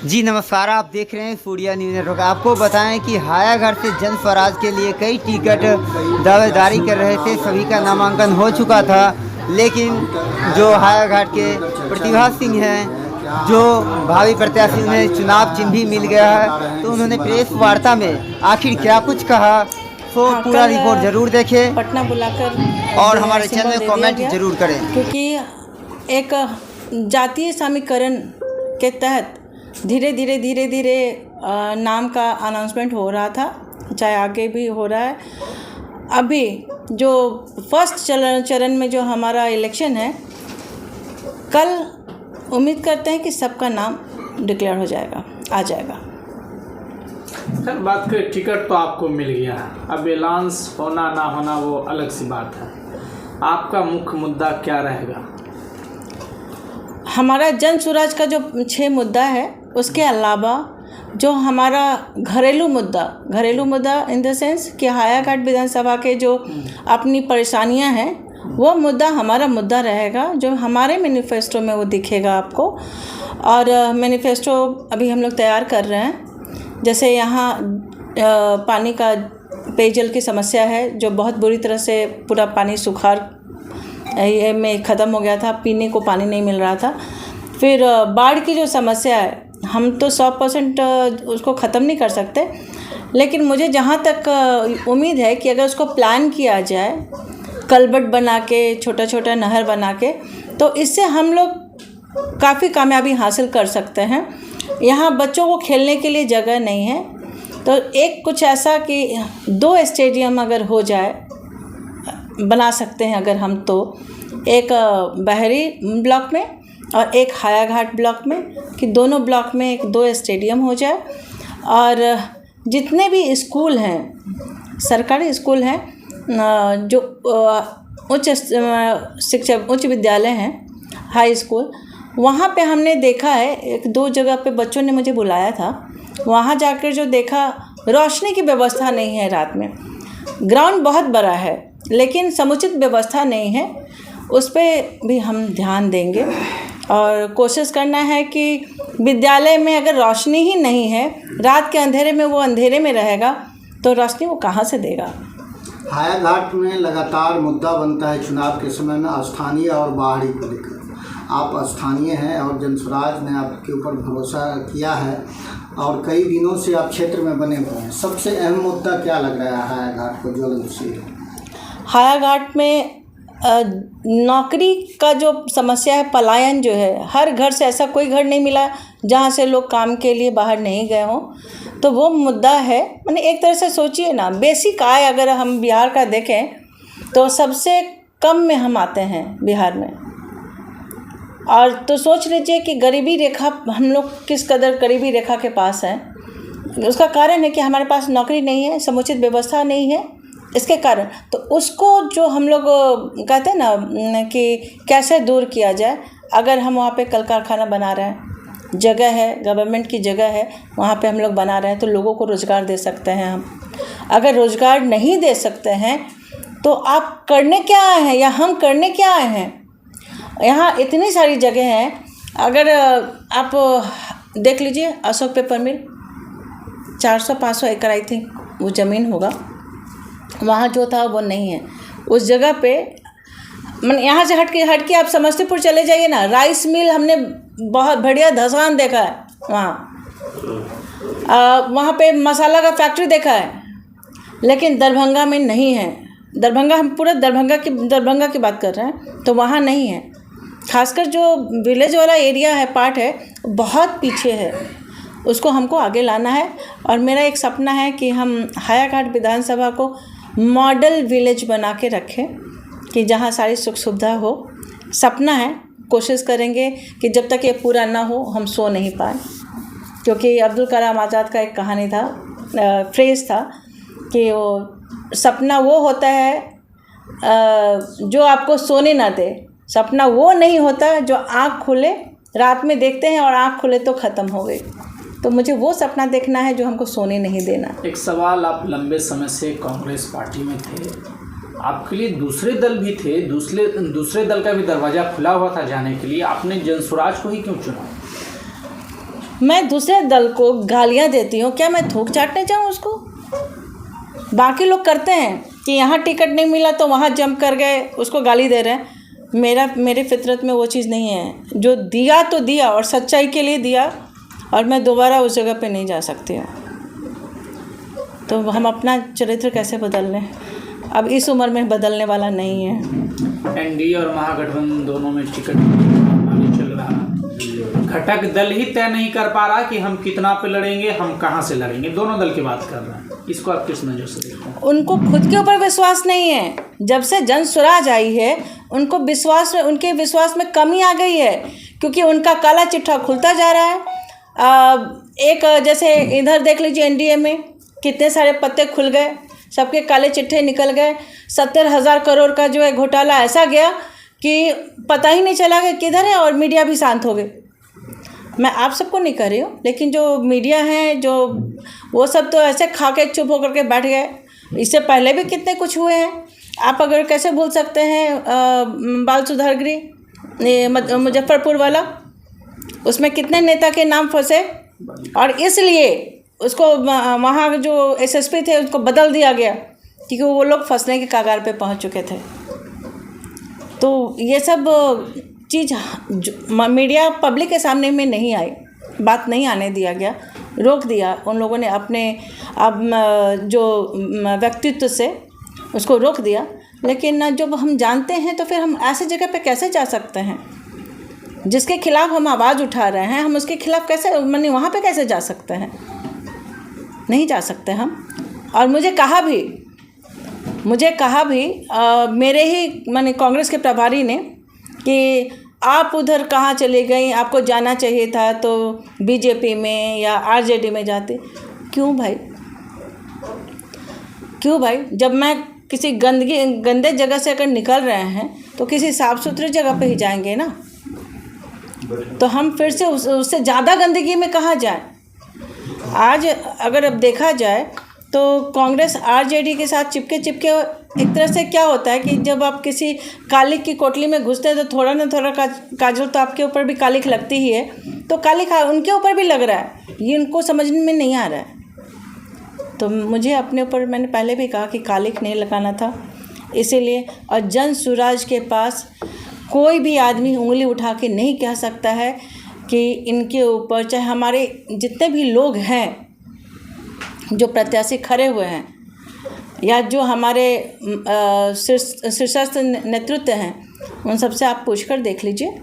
जी नमस्कार, आप देख रहे हैं सूर्या न्यूज़ नेटवर्क। आपको बताएं कि हायाघाट से जन स्वराज के लिए कई टिकट दावेदारी कर रहे थे, सभी का नामांकन हो चुका था, लेकिन जो हायाघाट के प्रतिभा सिंह हैं, जो भावी प्रत्याशी, उन्हें चुनाव चिन्ह भी मिल गया है। तो उन्होंने प्रेस वार्ता में आखिर क्या कुछ कहा, तो पूरा रिपोर्ट जरूर देखें, पटना बुलाकर और हमारे चैनल में कमेंट जरूर करें। क्योंकि एक जातीय समीकरण के तहत धीरे धीरे नाम का अनाउंसमेंट हो रहा था, चाहे आगे भी हो रहा है। अभी जो फर्स्ट चरण में जो हमारा इलेक्शन है, कल उम्मीद करते हैं कि सबका नाम डिक्लेयर हो जाएगा, आ जाएगा। सर, बात करें टिकट तो आपको मिल गया, अब एलाउंस होना ना होना वो अलग सी बात है। आपका मुख्य मुद्दा क्या रहेगा? हमारा जन स्वराज का जो 6 मुद्दा है, उसके अलावा जो हमारा घरेलू मुद्दा इन द सेंस कि हायाघाट विधानसभा के जो अपनी परेशानियां हैं, वो मुद्दा हमारा मुद्दा रहेगा, जो हमारे मैनिफेस्टो में वो दिखेगा आपको। और मैनिफेस्टो अभी हम लोग तैयार कर रहे हैं। जैसे यहाँ पानी का पेयजल की समस्या है, जो बहुत बुरी तरह से पूरा पानी सुखाड़ ये में ख़त्म हो गया था, पीने को पानी नहीं मिल रहा था। फिर बाढ़ की जो समस्या है, हम तो 100% उसको ख़त्म नहीं कर सकते, लेकिन मुझे जहाँ तक उम्मीद है कि अगर उसको प्लान किया जाए, कलबट बना के, छोटा छोटा नहर बना के, तो इससे हम लोग काफ़ी कामयाबी हासिल कर सकते हैं। यहाँ बच्चों को खेलने के लिए जगह नहीं है, तो एक कुछ ऐसा कि 2 स्टेडियम अगर हो जाए, बना सकते हैं अगर हम, तो एक बहरी ब्लॉक में और एक हायाघाट ब्लॉक में, कि दोनों ब्लॉक में 2 स्टेडियम हो जाए। और जितने भी स्कूल हैं, सरकारी स्कूल हैं, जो उच्च विद्यालय हैं, हाई स्कूल, वहाँ पे हमने देखा है, 1-2 जगह पे बच्चों ने मुझे बुलाया था, वहाँ जाकर जो देखा, रोशनी की व्यवस्था नहीं है रात में। ग्राउंड बहुत बड़ा है, लेकिन समुचित व्यवस्था नहीं है। उस पर भी हम ध्यान देंगे और कोशिश करना है कि विद्यालय में अगर रोशनी ही नहीं है, रात के अंधेरे में वो अंधेरे में रहेगा, तो रोशनी वो कहाँ से देगा। हायाघाट में लगातार मुद्दा बनता है चुनाव के समय में स्थानीय और बाहरी को लेकर। आप स्थानीय हैं और जन स्वराज ने आपके ऊपर भरोसा किया है और कई दिनों से आप क्षेत्र में बने हुए हैं। सबसे अहम मुद्दा क्या लग रहा है हायाघाट को ज्वलनशील? हायाघाट में नौकरी का जो समस्या है, पलायन जो है, हर घर से ऐसा कोई घर नहीं मिला जहाँ से लोग काम के लिए बाहर नहीं गए हों, तो वो मुद्दा है। मैंने एक तरह से सोचिए ना, बेसिक आय अगर हम बिहार का देखें तो सबसे कम में हम आते हैं बिहार में। और तो सोच लीजिए कि गरीबी रेखा, हम लोग किस कदर गरीबी रेखा के पास हैं। उसका कारण है कि हमारे पास नौकरी नहीं है, समुचित व्यवस्था नहीं है, इसके कारण। तो उसको जो हम लोग कहते हैं ना कि कैसे दूर किया जाए। अगर हम वहाँ पे कल कारखाना बना रहे हैं, जगह है, गवर्नमेंट की जगह है, वहाँ पे हम लोग बना रहे हैं, तो लोगों को रोज़गार दे सकते हैं हम। अगर रोज़गार नहीं दे सकते हैं, तो आप करने क्या आए हैं या हम करने क्या आए हैं? यहाँ इतनी सारी जगह हैं। अगर आप देख लीजिए, अशोक पेपर मिल 400-500 एकड़ आई थिंक वो ज़मीन होगा, वहाँ जो था वो नहीं है। उस जगह पे मैंने यहाँ से हट के आप समस्तीपुर चले जाइए ना, राइस मिल हमने बहुत बढ़िया धसान देखा है वहाँ पे मसाला का फैक्ट्री देखा है, लेकिन दरभंगा में नहीं है। दरभंगा, हम पूरा दरभंगा की बात कर रहे हैं, तो वहाँ नहीं है। खासकर जो विलेज वाला एरिया है, पार्ट है, बहुत पीछे है, उसको हमको आगे लाना है। और मेरा एक सपना है कि हम हायाघाट विधानसभा को मॉडल विलेज बना के रखें, कि जहाँ सारी सुख सुविधा हो। सपना है, कोशिश करेंगे कि जब तक ये पूरा ना हो हम सो नहीं पाए। क्योंकि अब्दुल कलाम आज़ाद का एक कहानी था, फ्रेज़ था कि वो सपना वो होता है जो आपको सोने ना दे। सपना वो नहीं होता जो आँख खुले, रात में देखते हैं और आँख खुले तो ख़त्म हो गई। तो मुझे वो सपना देखना है जो हमको सोने नहीं देना। एक सवाल, आप लंबे समय से कांग्रेस पार्टी में थे, आपके लिए दूसरे दल भी थे, दूसरे दल का भी दरवाज़ा खुला हुआ था जाने के लिए, आपने जन स्वराज को ही क्यों चुना? मैं दूसरे दल को गालियां देती हूँ, क्या मैं थूक चाटने जाऊँ उसको? बाकी लोग करते हैं कि यहाँ टिकट नहीं मिला तो वहाँ जंप कर गए, उसको गाली दे रहे हैं। मेरे फितरत में वो चीज़ नहीं है। जो दिया तो दिया और सच्चाई के लिए दिया, और मैं दोबारा उस जगह पे नहीं जा सकती हूँ। तो हम अपना चरित्र कैसे बदल लें? अब इस उम्र में बदलने वाला नहीं है। एनडीए और महागठबंधन दोनों में टिकट आगे चल रहा है। घटक दल ही तय नहीं कर पा रहा कि हम कितना पे लड़ेंगे, हम कहाँ से लड़ेंगे। दोनों दल की बात कर रहे हैं, इसको आप किस नज़र से देखते हैं? उनको खुद के ऊपर विश्वास नहीं है। जब से जन स्वराज आई है उनको उनके विश्वास में कमी आ गई है, क्योंकि उनका काला चिट्ठा खुलता जा रहा है। एक जैसे इधर देख लीजिए, एनडीए में कितने सारे पत्ते खुल गए, सबके काले चिट्ठे निकल गए। 70,000 करोड़ का जो है घोटाला ऐसा गया कि पता ही नहीं चला कि किधर है, और मीडिया भी शांत हो गए। मैं आप सबको नहीं कर रही हूँ, लेकिन जो मीडिया हैं जो वो सब तो ऐसे खा के चुप होकर के बैठ गए। इससे पहले भी कितने कुछ हुए हैं। आप अगर कैसे भूल सकते हैं बाल सुधार गृह मुजफ्फरपुर वाला, उसमें कितने नेता के नाम फंसे, और इसलिए उसको वहाँ जो एसएसपी थे उसको बदल दिया गया, क्योंकि वो लोग फंसने के कगार पे पहुँच चुके थे। तो ये सब चीज़ मीडिया पब्लिक के सामने में नहीं आई, बात नहीं आने दिया गया, रोक दिया उन लोगों ने अपने अब जो व्यक्तित्व से उसको रोक दिया। लेकिन जब हम जानते हैं तो फिर हम ऐसे जगह पे कैसे जा सकते हैं? जिसके खिलाफ हम आवाज़ उठा रहे हैं, हम उसके खिलाफ कैसे माने वहाँ पे कैसे जा सकते हैं? नहीं जा सकते हम। और मुझे कहा भी मेरे ही माने कांग्रेस के प्रभारी ने कि आप उधर कहाँ चले गई, आपको जाना चाहिए था तो बीजेपी में या आरजेडी में जाते। क्यों भाई? जब मैं किसी गंदे जगह से अगर निकल रहे हैं तो किसी साफ़ सुथरी जगह पे ही जाएंगे ना। तो हम फिर से उससे ज़्यादा गंदगी में कहाँ जाएं? आज अगर अब देखा जाए तो कांग्रेस आरजेडी के साथ चिपके एक तरह से क्या होता है कि जब आप किसी कालिख की कोटली में घुसते हैं तो थोड़ा ना थोड़ा काजल तो आपके ऊपर भी कालिख लगती ही है। तो कालिख उनके ऊपर भी लग रहा है, ये उनको समझने में नहीं आ रहा है। तो मुझे अपने ऊपर, मैंने पहले भी कहा कि कालिख नहीं लगाना था, इसीलिए। और जन स्वराज के पास कोई भी आदमी उंगली उठा के नहीं कह सकता है कि इनके ऊपर, चाहे हमारे जितने भी लोग हैं जो प्रत्याशी खड़े हुए हैं या जो हमारे शीर्षस्थ नेतृत्व हैं, उन सबसे आप पूछकर देख लीजिए।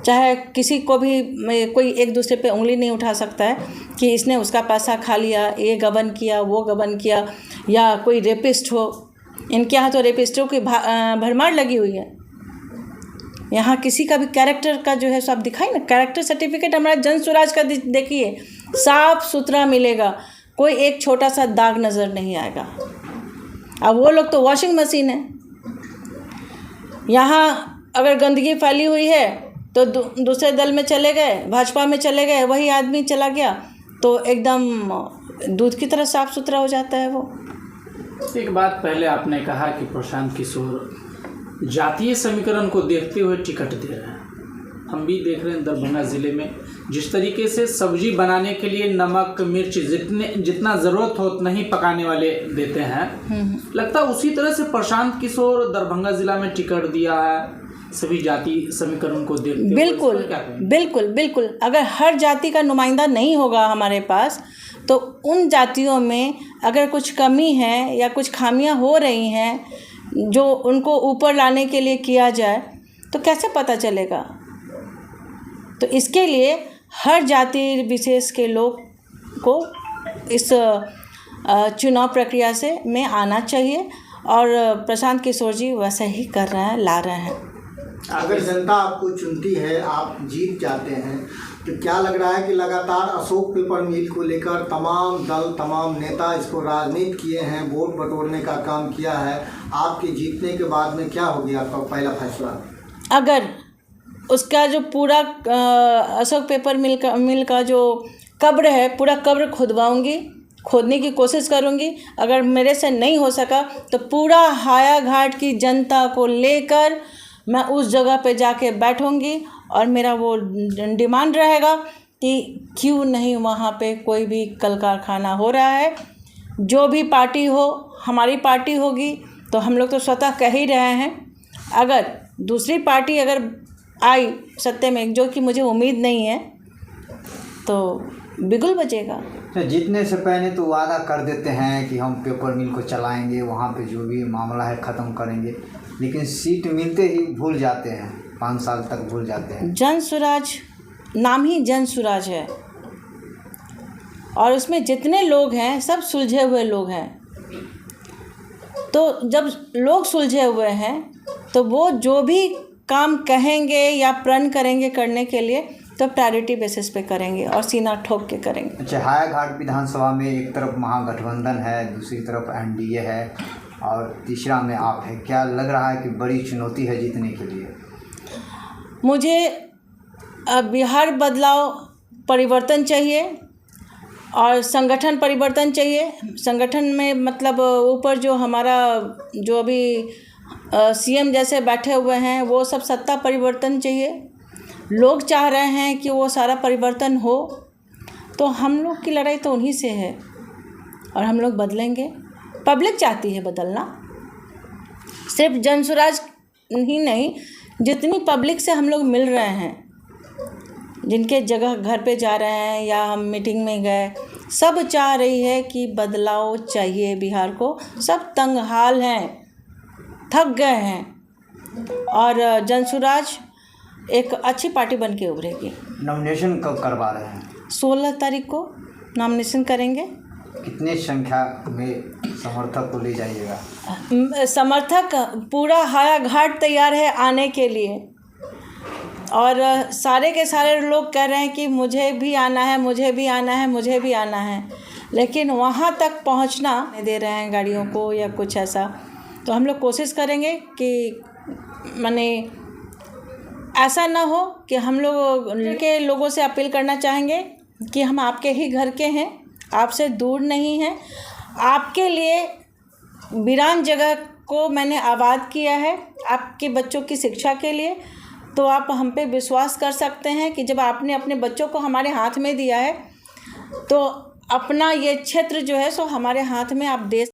चाहे किसी को भी कोई एक दूसरे पे उंगली नहीं उठा सकता है कि इसने उसका पैसा खा लिया, ये गबन किया, वो गबन किया, या कोई रेपिस्ट हो। इनके यहाँ तो रेपिस्टों की भरमार लगी हुई है। यहाँ किसी का भी कैरेक्टर का जो है सब दिखाई ना, कैरेक्टर सर्टिफिकेट हमारा जन स्वराज का देखिए, साफ सुथरा मिलेगा, कोई एक छोटा सा दाग नज़र नहीं आएगा। अब वो लोग तो वॉशिंग मशीन है। यहाँ अगर गंदगी फैली हुई है तो दूसरे दल में चले गए, भाजपा में चले गए, वही आदमी चला गया तो एकदम दूध की तरह साफ सुथरा हो जाता है वो। एक बात पहले आपने कहा कि प्रशांत किशोर जातीय समीकरण को देखते हुए टिकट दे रहे हैं। हम भी देख रहे हैं दरभंगा ज़िले में जिस तरीके से सब्जी बनाने के लिए नमक मिर्च जितना ज़रूरत हो उतना ही पकाने वाले देते हैं, लगता है उसी तरह से प्रशांत किशोर दरभंगा ज़िला में टिकट दिया है सभी जाति समीकरण को देखते हुए। बिल्कुल। अगर हर जाति का नुमाइंदा नहीं होगा हमारे पास तो उन जातियों में अगर कुछ कमी है या कुछ खामियां हो रही हैं जो उनको ऊपर लाने के लिए किया जाए तो कैसे पता चलेगा? तो इसके लिए हर जाति विशेष के लोग को इस चुनाव प्रक्रिया में आना चाहिए, और प्रशांत किशोर जी वैसे ही कर रहे हैं, ला रहे हैं। अगर जनता आपको चुनती है, आप जीत जाते हैं, तो क्या लग रहा है कि लगातार अशोक पेपर मिल को लेकर तमाम दल, तमाम नेता इसको राजनीति किए हैं, वोट बटोरने का काम किया है। आपके जीतने के बाद में क्या हो गया आपका पहला फैसला? अगर उसका जो पूरा अशोक पेपर मिल का जो कब्र है, पूरा कब्र खुदवाऊंगी, खोदने की कोशिश करूंगी। अगर मेरे से नहीं हो सका तो पूरा हाया घाट की जनता को लेकर मैं उस जगह पे जाके बैठूंगी, और मेरा वो डिमांड रहेगा कि क्यों नहीं वहाँ पे कोई भी कल कारखाना हो रहा है। जो भी पार्टी हो, हमारी पार्टी होगी तो हम लोग तो स्वतः कह ही रहे हैं, अगर दूसरी पार्टी अगर आई सत्य में, जो कि मुझे उम्मीद नहीं है, तो बिगुल बजेगा। जीतने से पहले तो वादा कर देते हैं कि हम पेपर मिल को चलाएंगे, वहाँ पे जो भी मामला है ख़त्म करेंगे, लेकिन सीट मिलते ही भूल जाते हैं, 5 साल तक भूल जाते हैं। जन स्वराज नाम ही जन स्वराज है, और उसमें जितने लोग हैं सब सुलझे हुए लोग हैं। तो जब लोग सुलझे हुए हैं तो वो जो भी काम कहेंगे या प्रण करेंगे करने के लिए, तो प्रायोरिटी बेसिस पे करेंगे और सीना ठोक के करेंगे। अच्छा, हायाघाट विधानसभा में एक तरफ महागठबंधन है, दूसरी तरफ एनडीए है और तीसरा में आप है, क्या लग रहा है कि बड़ी चुनौती है जीतने के लिए? मुझे बिहार बदलाव परिवर्तन चाहिए और संगठन परिवर्तन चाहिए। संगठन में मतलब ऊपर जो हमारा जो अभी सीएम जैसे बैठे हुए हैं वो सब सत्ता परिवर्तन चाहिए। लोग चाह रहे हैं कि वो सारा परिवर्तन हो, तो हम लोग की लड़ाई तो उन्हीं से है और हम लोग बदलेंगे। पब्लिक चाहती है बदलना, सिर्फ जन स्वराज ही नहीं, जितनी पब्लिक से हम लोग मिल रहे हैं, जिनके जगह घर पे जा रहे हैं या हम मीटिंग में गए, सब चाह रही है कि बदलाव चाहिए बिहार को। सब तंग हाल हैं, थक गए हैं, और जन स्वराज एक अच्छी पार्टी बन के उभरेगी। नॉमिनेशन कब करवा रहे हैं? 16 तारीख को नॉमिनेशन करेंगे। कितने संख्या में समर्थक को ले जाइएगा? समर्थक पूरा हायाघाट तैयार है आने के लिए, और सारे के सारे लोग कह रहे हैं कि मुझे भी आना है, मुझे भी आना है, मुझे भी आना है, लेकिन वहाँ तक पहुँचना नहीं दे रहे हैं गाड़ियों को या कुछ ऐसा। तो हम लोग कोशिश करेंगे कि माने ऐसा ना हो कि हम लोग के लोगों से अपील करना चाहेंगे कि हम आपके ही घर के हैं, आपसे दूर नहीं हैं। आपके लिए वीरान जगह को मैंने आबाद किया है, आपके बच्चों की शिक्षा के लिए। तो आप हम पे विश्वास कर सकते हैं कि जब आपने अपने बच्चों को हमारे हाथ में दिया है, तो अपना ये क्षेत्र जो है सो हमारे हाथ में आप दे